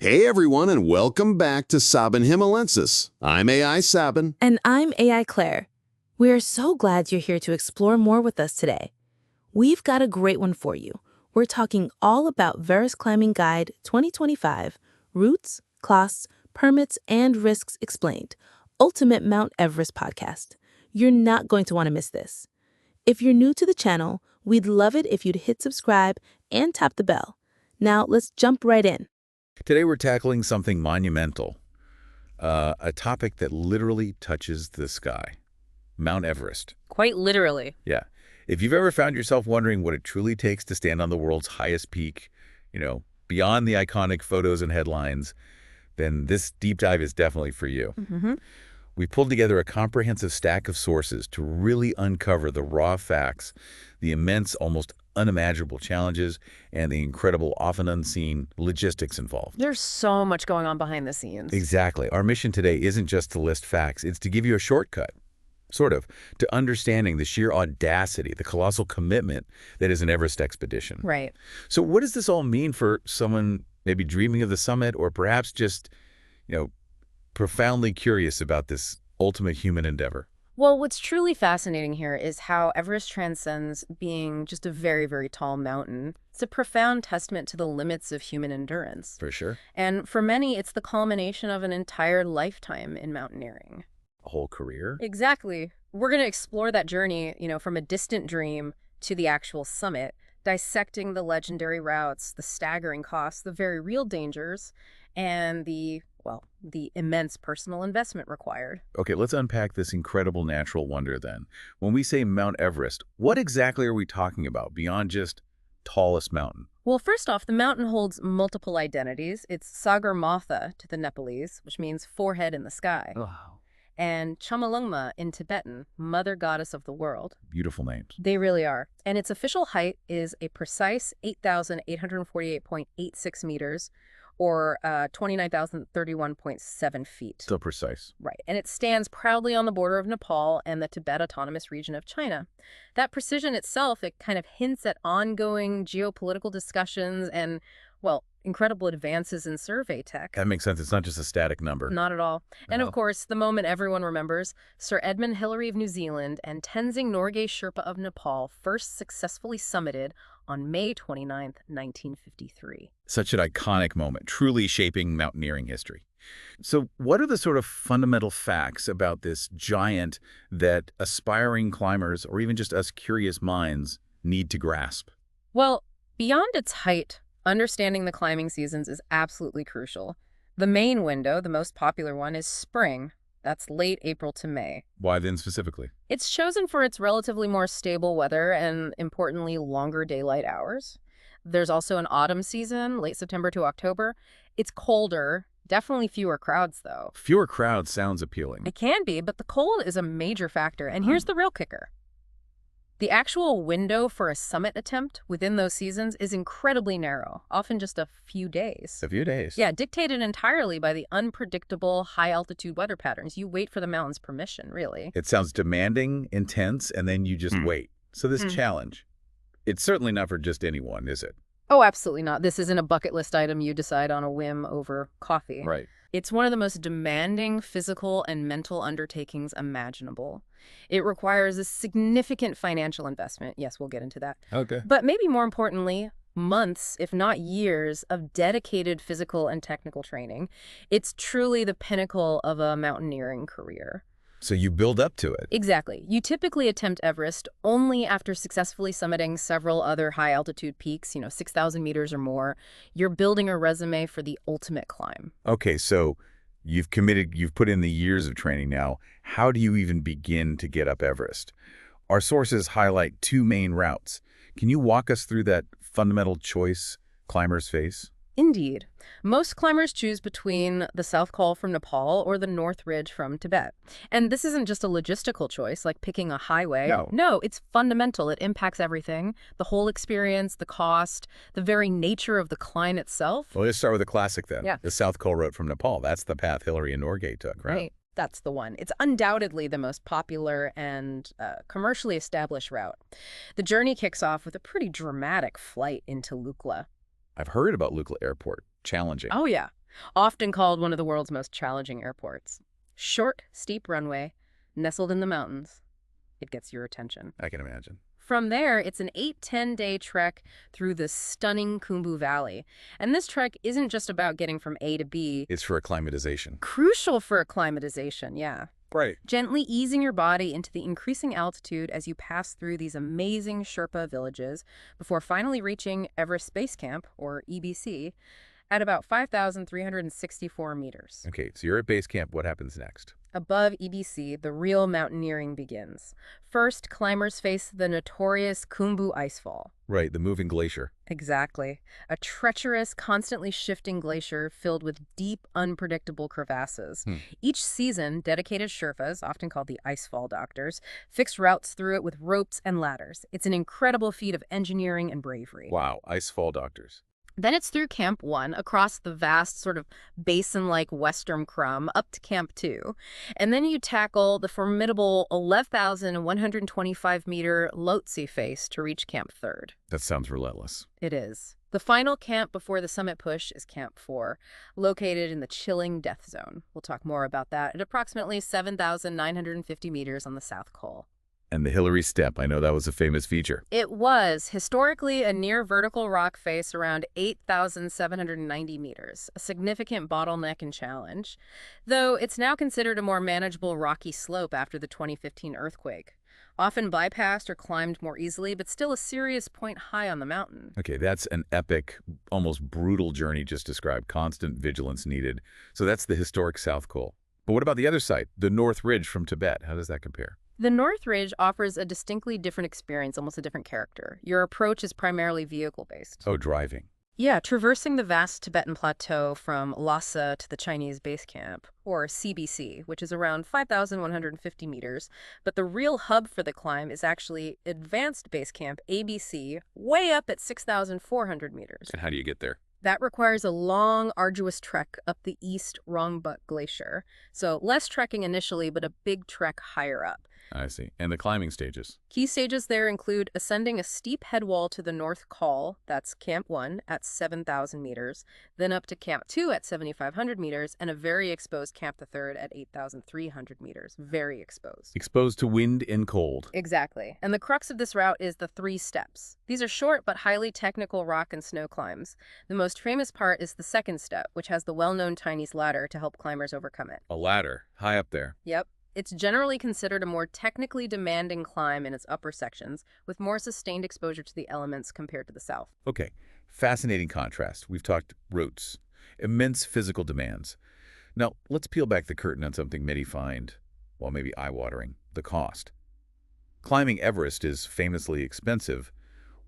Hey everyone, and welcome back to Sabin Himalensis. I'm AI Sabin. And I'm AI Claire. We're so glad you're here to explore more with us today. We've got a great one for you. We're talking all about Everest Climbing Guide 2025, Routes, Costs, Permits, and Risks Explained, Ultimate Mount Everest podcast. You're not going to want to miss this. If you're new to the channel, we'd love it if you'd hit subscribe and tap the bell. Now let's jump right in. Today we're tackling something monumental, a topic that literally touches the sky, Mount Everest. Quite literally. Yeah. If you've ever found yourself wondering what it truly takes to stand on the world's highest peak, beyond the iconic photos and headlines, then this deep dive is definitely for you. Mm-hmm. We pulled together a comprehensive stack of sources to really uncover the raw facts, the immense, almost unimaginable challenges, and the incredible, often unseen logistics involved. There's so much going on behind the scenes. Exactly. Our mission today isn't just to list facts, it's to give you a shortcut, sort of, to understanding the sheer audacity, the colossal commitment that is an Everest expedition. Right. So what does this all mean for someone maybe dreaming of the summit, or perhaps just, profoundly curious about this ultimate human endeavor? Well, what's truly fascinating here is how Everest transcends being just a very, very tall mountain. It's a profound testament to the limits of human endurance. For sure. And for many, it's the culmination of an entire lifetime in mountaineering. A whole career? Exactly. We're going to explore that journey, from a distant dream to the actual summit, dissecting the legendary routes, the staggering costs, the very real dangers, and the immense personal investment required. Okay, let's unpack this incredible natural wonder then. When we say Mount Everest, what exactly are we talking about beyond just tallest mountain? Well, first off, the mountain holds multiple identities. It's Sagarmatha to the Nepalese, which means forehead in the sky. Wow. And Chomolungma in Tibetan, mother goddess of the world. Beautiful names. They really are. And its official height is a precise 8,848.86 meters, or 29,031.7 feet. So precise. Right. And it stands proudly on the border of Nepal and the Tibet Autonomous Region of China. That precision itself, it kind of hints at ongoing geopolitical discussions and, incredible advances in survey tech. That makes sense. It's not just a static number. Not at all. And of course, the moment everyone remembers, Sir Edmund Hillary of New Zealand and Tenzing Norgay Sherpa of Nepal first successfully summited on May 29th, 1953. Such an iconic moment, truly shaping mountaineering history. So what are the sort of fundamental facts about this giant that aspiring climbers, or even just us curious minds, need to grasp? Well, beyond its height, understanding the climbing seasons is absolutely crucial. The main window, the most popular one, is spring. That's late April to May. Why then specifically? It's chosen for its relatively more stable weather and, importantly, longer daylight hours. There's also an autumn season, late September to October. It's colder, definitely fewer crowds, though. Fewer crowds sounds appealing. It can be, but the cold is a major factor. And here's the real kicker. The actual window for a summit attempt within those seasons is incredibly narrow, often just a few days. A few days. Yeah, dictated entirely by the unpredictable high-altitude weather patterns. You wait for the mountain's permission, really. It sounds demanding, intense, and then you just wait. So this challenge, it's certainly not for just anyone, is it? Oh, absolutely not. This isn't a bucket list item you decide on a whim over coffee. Right. It's one of the most demanding physical and mental undertakings imaginable. It requires a significant financial investment. Yes, we'll get into that. Okay. But maybe more importantly, months, if not years, of dedicated physical and technical training. It's truly the pinnacle of a mountaineering career. So you build up to it. Exactly. You typically attempt Everest only after successfully summiting several other high-altitude peaks, 6,000 meters or more. You're building a resume for the ultimate climb. Okay, so you've put in the years of training now. How do you even begin to get up Everest? Our sources highlight two main routes. Can you walk us through that fundamental choice climbers face? Indeed. Most climbers choose between the South Col from Nepal or the North Ridge from Tibet. And this isn't just a logistical choice, like picking a highway. No, it's fundamental. It impacts everything. The whole experience, the cost, the very nature of the climb itself. Well, let's start with the classic then. Yeah. The South Col route from Nepal. That's the path Hillary and Norgay took, right? Right. That's the one. It's undoubtedly the most popular and commercially established route. The journey kicks off with a pretty dramatic flight into Lukla. I've heard about Lukla Airport. Challenging. Oh, yeah. often called one of the world's most challenging airports. Short, steep runway, nestled in the mountains. It gets your attention. I can imagine. From there, it's an 8-10-day trek through the stunning Khumbu Valley. And this trek isn't just about getting from A to B. It's for acclimatization. Crucial for acclimatization, yeah. Right. Gently easing your body into the increasing altitude as you pass through these amazing Sherpa villages before finally reaching Everest Base Camp, or EBC, at about 5,364 meters. Okay, so you're at base camp. What happens next? Above EBC, the real mountaineering begins. First, climbers face the notorious Khumbu Icefall. Right, the moving glacier. Exactly. A treacherous, constantly shifting glacier filled with deep, unpredictable crevasses. Each season, dedicated Sherpas, often called the Icefall Doctors, fix routes through it with ropes and ladders. It's an incredible feat of engineering and bravery. Wow, icefall doctors. Then it's through Camp 1, across the vast sort of basin-like Western Crumb, up to Camp 2. And then you tackle the formidable 11,125-meter Lhotse face to reach Camp 3rd. That sounds relentless. It is. The final camp before the summit push is Camp 4, located in the chilling death zone. We'll talk more about that at approximately 7,950 meters on the South Col. And the Hillary Step, I know that was a famous feature. It was historically a near vertical rock face around 8,790 meters, a significant bottleneck and challenge, though it's now considered a more manageable rocky slope after the 2015 earthquake. Often bypassed or climbed more easily, but still a serious point high on the mountain. Okay, that's an epic, almost brutal journey just described. Constant vigilance needed. So that's the historic South Col. But what about the other side, the North Ridge from Tibet? How does that compare? The North Ridge offers a distinctly different experience, almost a different character. Your approach is primarily vehicle-based. Oh, driving. Yeah, traversing the vast Tibetan plateau from Lhasa to the Chinese base camp, or CBC, which is around 5,150 meters. But the real hub for the climb is actually Advanced Base Camp, ABC, way up at 6,400 meters. And how do you get there? That requires a long, arduous trek up the East Rongbuk Glacier. So less trekking initially, but a big trek higher up. I see. And the climbing stages? Key stages there include ascending a steep head wall to the North Col, that's Camp 1, at 7,000 meters, then up to Camp 2 at 7,500 meters, and a very exposed Camp 3 at 8,300 meters. Very exposed. Exposed to wind and cold. Exactly. And the crux of this route is the 3 steps. These are short but highly technical rock and snow climbs. The most famous part is the second step, which has the well-known Chinese ladder to help climbers overcome it. A ladder, high up there. Yep. It's generally considered a more technically demanding climb in its upper sections, with more sustained exposure to the elements compared to the south. Okay, fascinating contrast. We've talked routes, immense physical demands. Now, let's peel back the curtain on something many find, well, maybe eye-watering, the cost. Climbing Everest is famously expensive.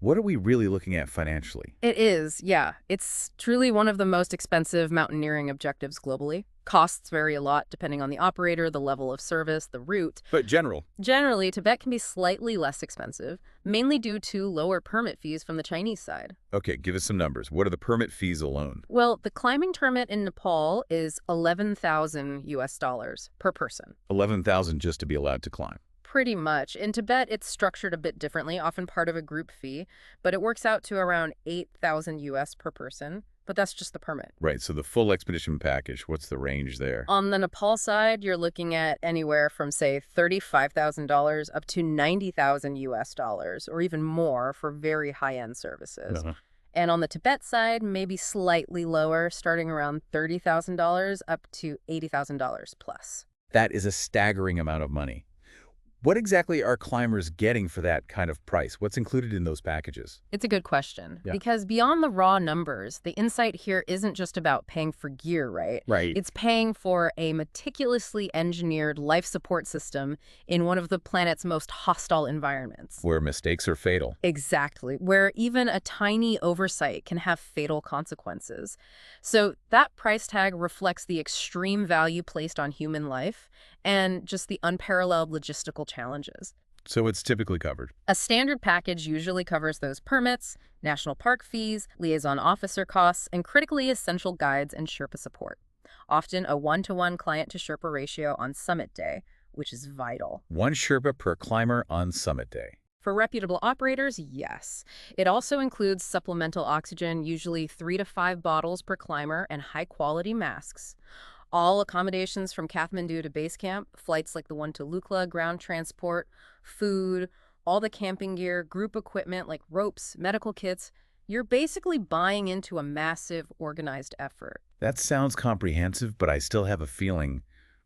What are we really looking at financially? It is, yeah. It's truly one of the most expensive mountaineering objectives globally. Costs vary a lot depending on the operator, the level of service, the route. But Generally, Tibet can be slightly less expensive, mainly due to lower permit fees from the Chinese side. Okay, give us some numbers. What are the permit fees alone? Well, the climbing permit in Nepal is $11,000 per person. 11,000 just to be allowed to climb. Pretty much. In Tibet, it's structured a bit differently, often part of a group fee, but it works out to around $8,000 per person. But that's just the permit. Right, so the full expedition package, what's the range there? On the Nepal side, you're looking at anywhere from, say, $35,000 up to $90,000, or even more for very high-end services. And on the Tibet side, maybe slightly lower, starting around $30,000 up to $80,000 plus. That is a staggering amount of money. What exactly are climbers getting for that kind of price? What's included in those packages? It's a good question. Yeah. Because beyond the raw numbers, the insight here isn't just about paying for gear, right? Right. It's paying for a meticulously engineered life support system in one of the planet's most hostile environments. Where mistakes are fatal. Exactly. Where even a tiny oversight can have fatal consequences. So that price tag reflects the extreme value placed on human life and just the unparalleled logistical challenges. So it's typically covered. A standard package usually covers those permits, national park fees, liaison officer costs, and critically essential guides and Sherpa support. Often a 1-to-1 client-to-Sherpa ratio on summit day, which is vital. 1 Sherpa per climber on summit day. For reputable operators, yes. It also includes supplemental oxygen, usually 3 to 5 bottles per climber, and high-quality masks. All accommodations from Kathmandu to base camp, flights like the one to Lukla, ground transport, food, all the camping gear, group equipment like ropes, medical kits. You're basically buying into a massive, organized effort. That sounds comprehensive, but I still have a feeling,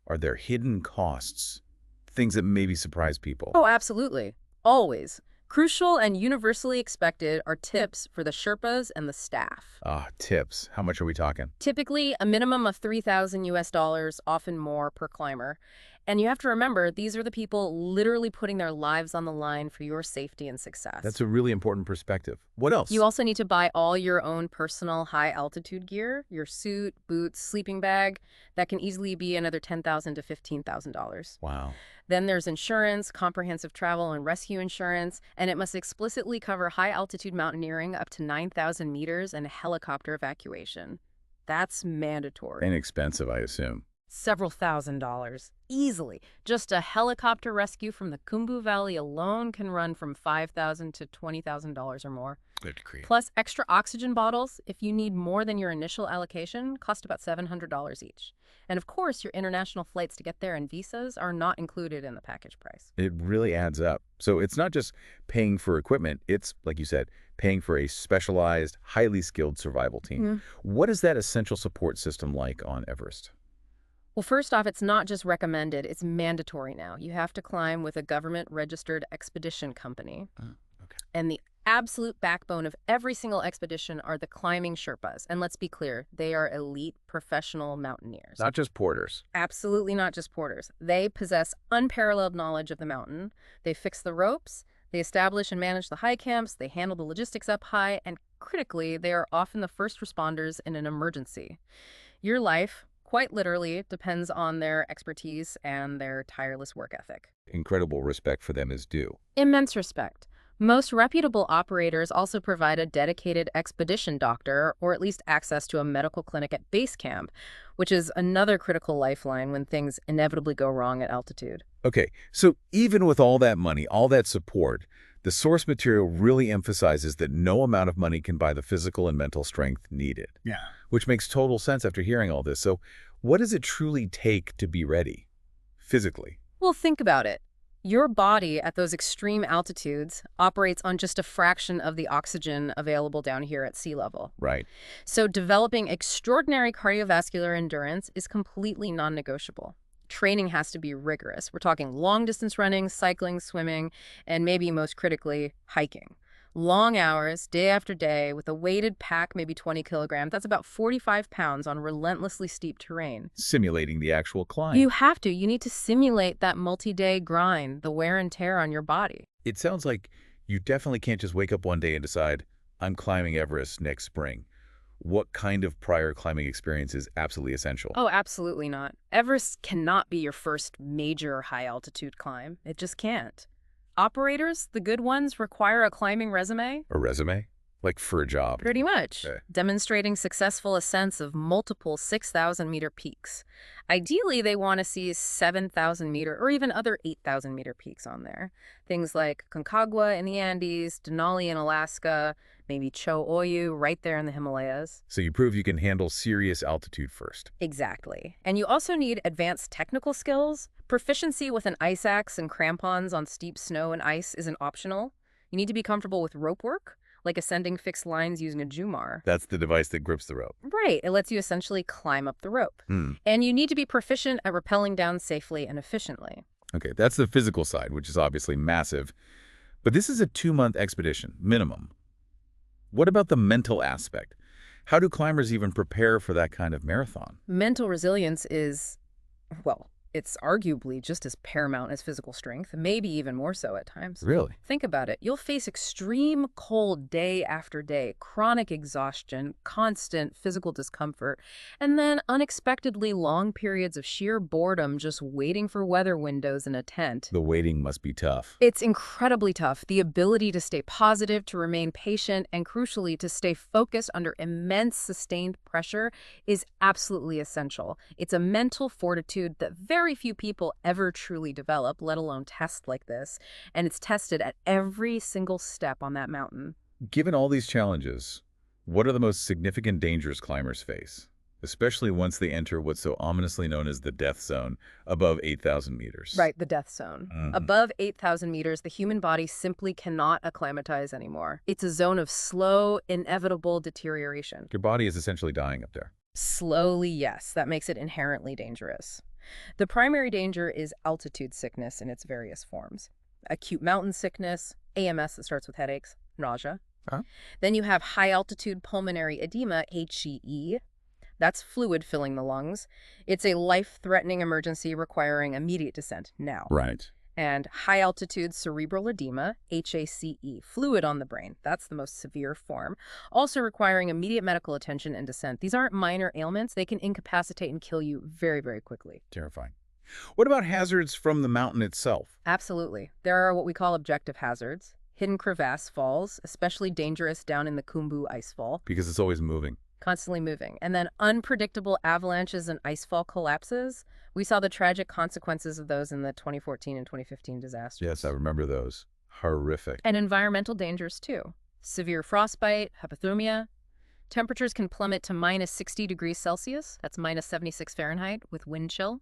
are there hidden costs? Things that maybe surprise people? Oh, absolutely. Always. Crucial and universally expected are tips for the Sherpas and the staff. Tips. How much are we talking? Typically, a minimum of $3,000 US, often more per climber. And you have to remember, these are the people literally putting their lives on the line for your safety and success. That's a really important perspective. What else? You also need to buy all your own personal high-altitude gear, your suit, boots, sleeping bag. That can easily be another $10,000 to $15,000. Wow. Then there's insurance, comprehensive travel and rescue insurance, and it must explicitly cover high-altitude mountaineering up to 9,000 meters and helicopter evacuation. That's mandatory. Inexpensive, I assume. Several $1,000s. Easily. Just a helicopter rescue from the Khumbu Valley alone can run from $5,000 to $20,000 or more. Good grief. Plus, extra oxygen bottles, if you need more than your initial allocation, cost about $700 each. And of course, your international flights to get there and visas are not included in the package price. It really adds up. So it's not just paying for equipment. It's, like you said, paying for a specialized, highly skilled survival team. What is that essential support system like on Everest? Well, first off, it's not just recommended, it's mandatory now. You have to climb with a government-registered expedition company. Okay. And the absolute backbone of every single expedition are the climbing Sherpas. And let's be clear, they are elite professional mountaineers. Not just porters. Absolutely not just porters. They possess unparalleled knowledge of the mountain. They fix the ropes, they establish and manage the high camps, they handle the logistics up high, and critically, they are often the first responders in an emergency. Your life, quite literally, depends on their expertise and their tireless work ethic. Incredible respect for them is due. Immense respect. Most reputable operators also provide a dedicated expedition doctor or at least access to a medical clinic at base camp, which is another critical lifeline when things inevitably go wrong at altitude. Okay, so even with all that money, all that support, the source material really emphasizes that no amount of money can buy the physical and mental strength needed. Yeah. Which makes total sense after hearing all this. So what does it truly take to be ready, physically? Well, think about it. Your body at those extreme altitudes operates on just a fraction of the oxygen available down here at sea level. Right. So developing extraordinary cardiovascular endurance is completely non-negotiable. Training has to be rigorous. We're talking long-distance running, cycling, swimming, and maybe most critically, hiking. Long hours, day after day, with a weighted pack, maybe 20 kilograms. That's about 45 pounds on relentlessly steep terrain. Simulating the actual climb. You have to. You need to simulate that multi-day grind, the wear and tear on your body. It sounds like you definitely can't just wake up one day and decide, I'm climbing Everest next spring. What kind of prior climbing experience is absolutely essential? Oh, absolutely not. Everest cannot be your first major high-altitude climb. It just can't. Operators, the good ones, require a climbing resume. A resume? Like for a job? Pretty much. Okay. Demonstrating successful ascents of multiple 6,000-meter peaks. Ideally, they want to see 7,000-meter or even other 8,000-meter peaks on there. Things like Concagua in the Andes, Denali in Alaska, maybe Cho Oyu right there in the Himalayas. So you prove you can handle serious altitude first. Exactly. And you also need advanced technical skills. Proficiency with an ice axe and crampons on steep snow and ice isn't optional. You need to be comfortable with rope work, like ascending fixed lines using a Jumar. That's the device that grips the rope. Right. It lets you essentially climb up the rope. And you need to be proficient at rappelling down safely and efficiently. Okay, that's the physical side, which is obviously massive. But this is a 2-month expedition, minimum. What about the mental aspect? How do climbers even prepare for that kind of marathon? Mental resilience is, well, it's arguably just as paramount as physical strength, maybe even more so at times. Really? Think about it. You'll face extreme cold day after day, chronic exhaustion, constant physical discomfort, and then unexpectedly long periods of sheer boredom just waiting for weather windows in a tent. The waiting must be tough. It's incredibly tough. The ability to stay positive, to remain patient, and crucially, to stay focused under immense sustained pressure is absolutely essential. It's a mental fortitude that very very few people ever truly develop, let alone test like this, and it's tested at every single step on that mountain. Given all these challenges, what are the most significant dangers climbers face, especially once they enter what's so ominously known as the death zone above 8,000 meters? Right, the death zone. Above 8,000 meters, the human body simply cannot acclimatize anymore. It's a zone of slow, inevitable deterioration. Your body is essentially dying up there. Slowly, yes. That makes it inherently dangerous. The primary danger is altitude sickness in its various forms. Acute mountain sickness, AMS that starts with headaches, nausea. Then you have high-altitude pulmonary edema, HCE. That's fluid filling the lungs. It's a life-threatening emergency requiring immediate descent now. Right. And high-altitude cerebral edema, HACE, fluid on the brain. That's the most severe form, also requiring immediate medical attention and descent. These aren't minor ailments. They can incapacitate and kill you very, very quickly. Terrifying. What about hazards from the mountain itself? Absolutely. There are what we call objective hazards. Hidden crevasse falls, especially dangerous down in the Khumbu icefall. Because it's always moving. Constantly moving. And then unpredictable avalanches and icefall collapses. We saw the tragic consequences of those in the 2014 and 2015 disasters. Yes, I remember those. Horrific. And environmental dangers, too. Severe frostbite, hypothermia. Temperatures can plummet to minus 60 degrees Celsius. That's minus 76 Fahrenheit with wind chill.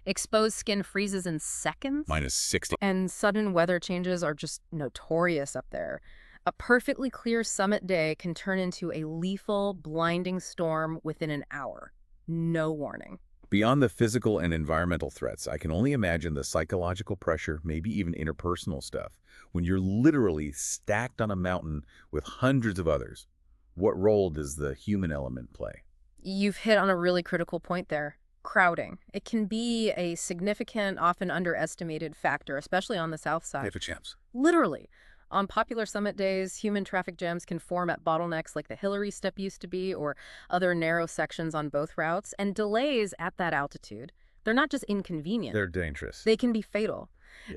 Exposed skin freezes in seconds. Minus 60. And sudden weather changes are just notorious up there. A perfectly clear summit day can turn into a lethal, blinding storm within an hour. No warning. Beyond the physical and environmental threats, I can only imagine the psychological pressure, maybe even interpersonal stuff, when you're literally stacked on a mountain with hundreds of others. What role does the human element play? You've hit on a really critical point there. Crowding. It can be a significant, often underestimated factor, especially on the south side. Chance. Literally. On popular summit days, human traffic jams can form at bottlenecks like the Hillary Step used to be, or other narrow sections on both routes. And delays at that altitude, they're not just inconvenient. They're dangerous. They can be fatal,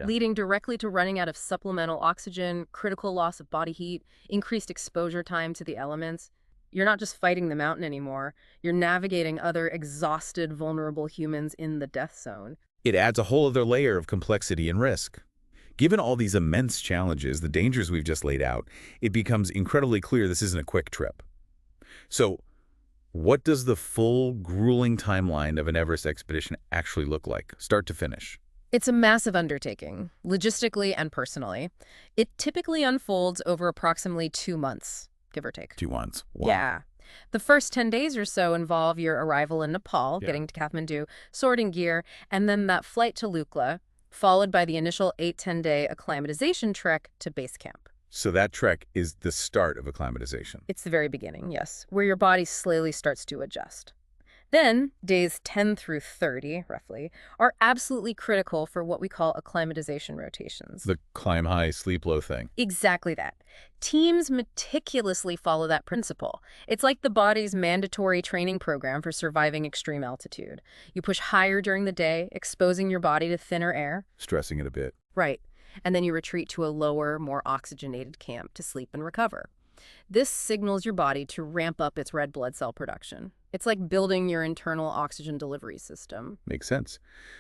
leading directly to running out of supplemental oxygen, critical loss of body heat, increased exposure time to the elements. You're not just fighting the mountain anymore. You're navigating other exhausted, vulnerable humans in the death zone. It adds a whole other layer of complexity and risk. Given all these immense challenges, the dangers we've just laid out, it becomes incredibly clear this isn't a quick trip. So, what does the full, grueling timeline of an Everest expedition actually look like, start to finish? It's a massive undertaking, logistically and personally. It typically unfolds over approximately 2 months, give or take. 2 months. Wow. Yeah. The first 10 days or so involve your arrival in Nepal, getting to Kathmandu, sorting gear, and then that flight to Lukla, followed by the initial 8-10-day acclimatization trek to base camp. So that trek is the start of acclimatization. It's the very beginning, yes, where your body slowly starts to adjust. Then, days 10 through 30, roughly, are absolutely critical for what we call acclimatization rotations. The climb high, sleep low thing. Exactly that. Teams meticulously follow that principle. It's like the body's mandatory training program for surviving extreme altitude. You push higher during the day, exposing your body to thinner air. Stressing it a bit. Right. And then you retreat to a lower, more oxygenated camp to sleep and recover. This signals your body to ramp up its red blood cell production. It's like building your internal oxygen delivery system. Makes sense.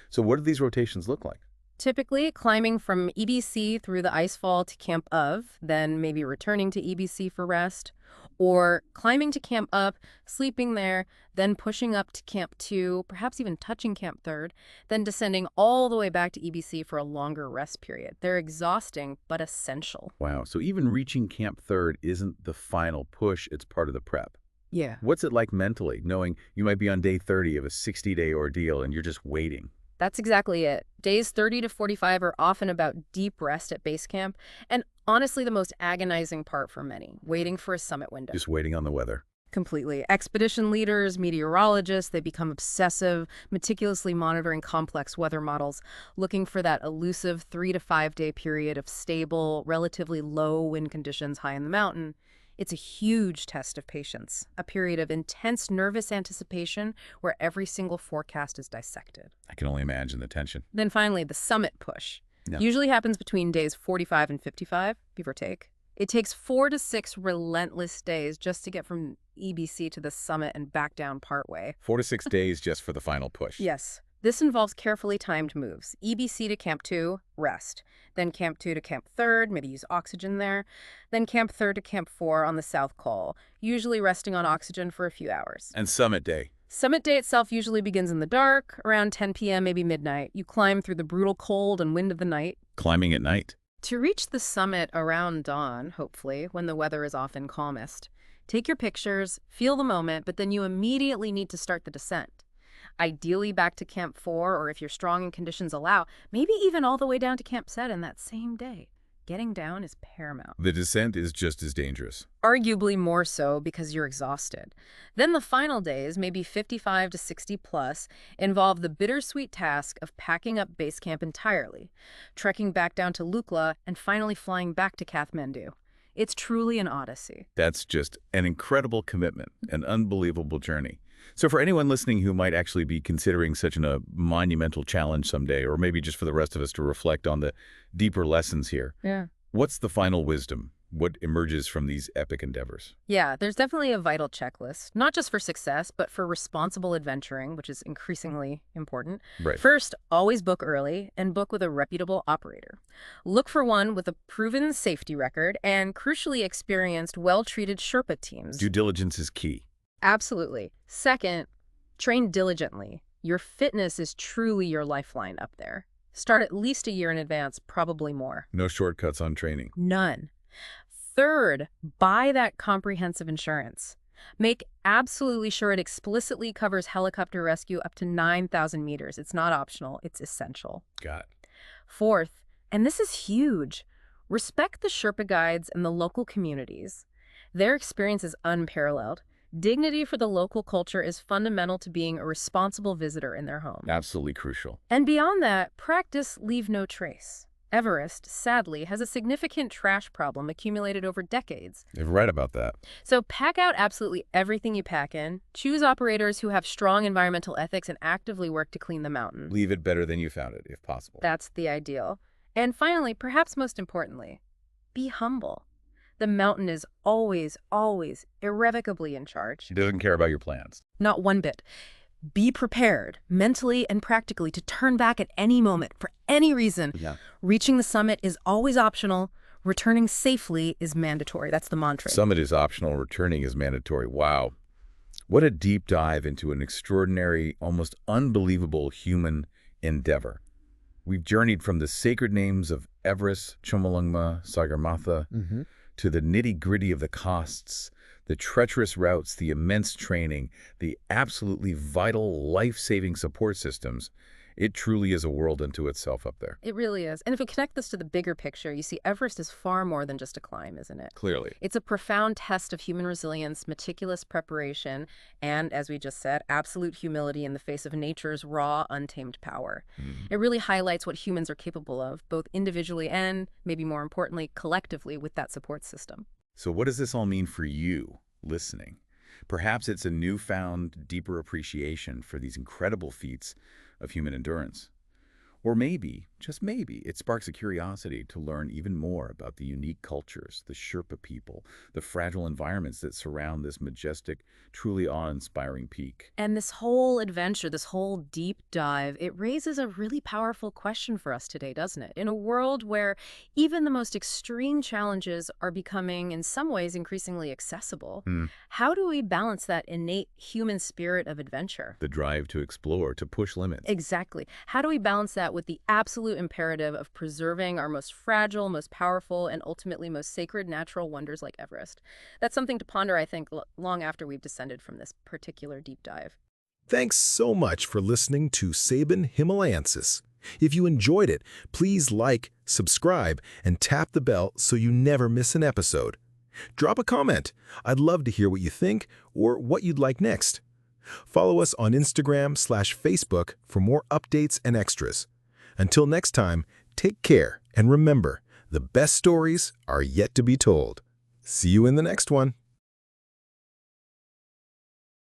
So what do these rotations look like? Typically, climbing from EBC through the icefall to Camp Of, then maybe returning to EBC for rest, or climbing to Camp Up, sleeping there, then pushing up to Camp 2, perhaps even touching Camp 3rd, then descending all the way back to EBC for a longer rest period. They're exhausting, but essential. Wow, so even reaching Camp 3rd isn't the final push, it's part of the prep. Yeah. What's it like mentally, knowing you might be on day 30 of a 60-day ordeal and you're just waiting? That's exactly it. Days 30 to 45 are often about deep rest at base camp, and honestly the most agonizing part for many, waiting for a summit window. Just waiting on the weather. Completely. Expedition leaders, meteorologists, they become obsessive, meticulously monitoring complex weather models, looking for that elusive 3 to 5 day period of stable, relatively low wind conditions high in the mountain. It's a huge test of patience, a period of intense nervous anticipation where every single forecast is dissected. I can only imagine the tension. Then finally, the summit push. Yeah. Usually happens between days 45 and 55, give or take. It takes 4 to 6 relentless days just to get from EBC to the summit and back down partway. 4 to 6 days just for the final push. Yes. This involves carefully timed moves. EBC to Camp 2, rest. Then Camp 2 to Camp 3, maybe use oxygen there. Then Camp 3 to Camp 4 on the south col, usually resting on oxygen for a few hours. And summit day. Summit day itself usually begins in the dark, around 10 p.m., maybe midnight. You climb through the brutal cold and wind of the night. Climbing at night. To reach the summit around dawn, hopefully, when the weather is often calmest, take your pictures, feel the moment, but then you immediately need to start the descent. Ideally back to Camp 4, or if your strong and conditions allow, maybe even all the way down to Camp 7 that same day. Getting down is paramount. The descent is just as dangerous. Arguably more so because you're exhausted. Then the final days, maybe 55 to 60 plus, involve the bittersweet task of packing up base camp entirely, trekking back down to Lukla, and finally flying back to Kathmandu. It's truly an odyssey. That's just an incredible commitment, an unbelievable journey. So for anyone listening who might actually be considering such a monumental challenge someday, or maybe just for the rest of us to reflect on the deeper lessons here, what's the final wisdom? What emerges from these epic endeavors? Yeah, there's definitely a vital checklist, not just for success, but for responsible adventuring, which is increasingly important. Right. First, always book early and book with a reputable operator. Look for one with a proven safety record and crucially experienced, well-treated Sherpa teams. Due diligence is key. Absolutely. Second, train diligently. Your fitness is truly your lifeline up there. Start at least a year in advance, probably more. No shortcuts on training. None. Third, buy that comprehensive insurance. Make absolutely sure it explicitly covers helicopter rescue up to 9,000 meters. It's not optional, it's essential. Got it. Fourth, and this is huge, respect the Sherpa guides and the local communities. Their experience is unparalleled. Dignity for the local culture is fundamental to being a responsible visitor in their home. Absolutely crucial. And beyond that, practice leave no trace. Everest, sadly, has a significant trash problem accumulated over decades. They've read about that. So pack out absolutely everything you pack in. Choose operators who have strong environmental ethics and actively work to clean the mountain. Leave it better than you found it, if possible. That's the ideal. And finally, perhaps most importantly, be humble. The mountain is always, always irrevocably in charge. She doesn't care about your plans. Not one bit. Be prepared, mentally and practically, to turn back at any moment, for any reason. Yeah. Reaching the summit is always optional. Returning safely is mandatory. That's the mantra. Summit is optional, returning is mandatory. Wow. What a deep dive into an extraordinary, almost unbelievable human endeavor. We've journeyed from the sacred names of Everest, Chomolungma, Sagarmatha, to the nitty-gritty of the costs, the treacherous routes, the immense training, the absolutely vital life-saving support systems. It truly is a world unto itself up there. It really is. And if we connect this to the bigger picture, you see Everest is far more than just a climb, isn't it? Clearly. It's a profound test of human resilience, meticulous preparation, and, as we just said, absolute humility in the face of nature's raw, untamed power. It really highlights what humans are capable of, both individually and, maybe more importantly, collectively with that support system. So what does this all mean for you listening? Perhaps it's a newfound, deeper appreciation for these incredible feats of human endurance. Or maybe, just maybe, it sparks a curiosity to learn even more about the unique cultures, the Sherpa people, the fragile environments that surround this majestic, truly awe-inspiring peak. And this whole adventure, this whole deep dive, it raises a really powerful question for us today, doesn't it? In a world where even the most extreme challenges are becoming, in some ways, increasingly accessible, how do we balance that innate human spirit of adventure? The drive to explore, to push limits. Exactly. How do we balance that with the absolute imperative of preserving our most fragile, most powerful, and ultimately most sacred natural wonders like Everest? That's something to ponder, I think, long after we've descended from this particular deep dive. Thanks so much for listening to Sabin Himalayensis. If you enjoyed it, please like, subscribe, and tap the bell so you never miss an episode. Drop a comment. I'd love to hear what you think or what you'd like next. Follow us on Instagram/Facebook for more updates and extras. Until next time, take care and remember, the best stories are yet to be told. See you in the next one.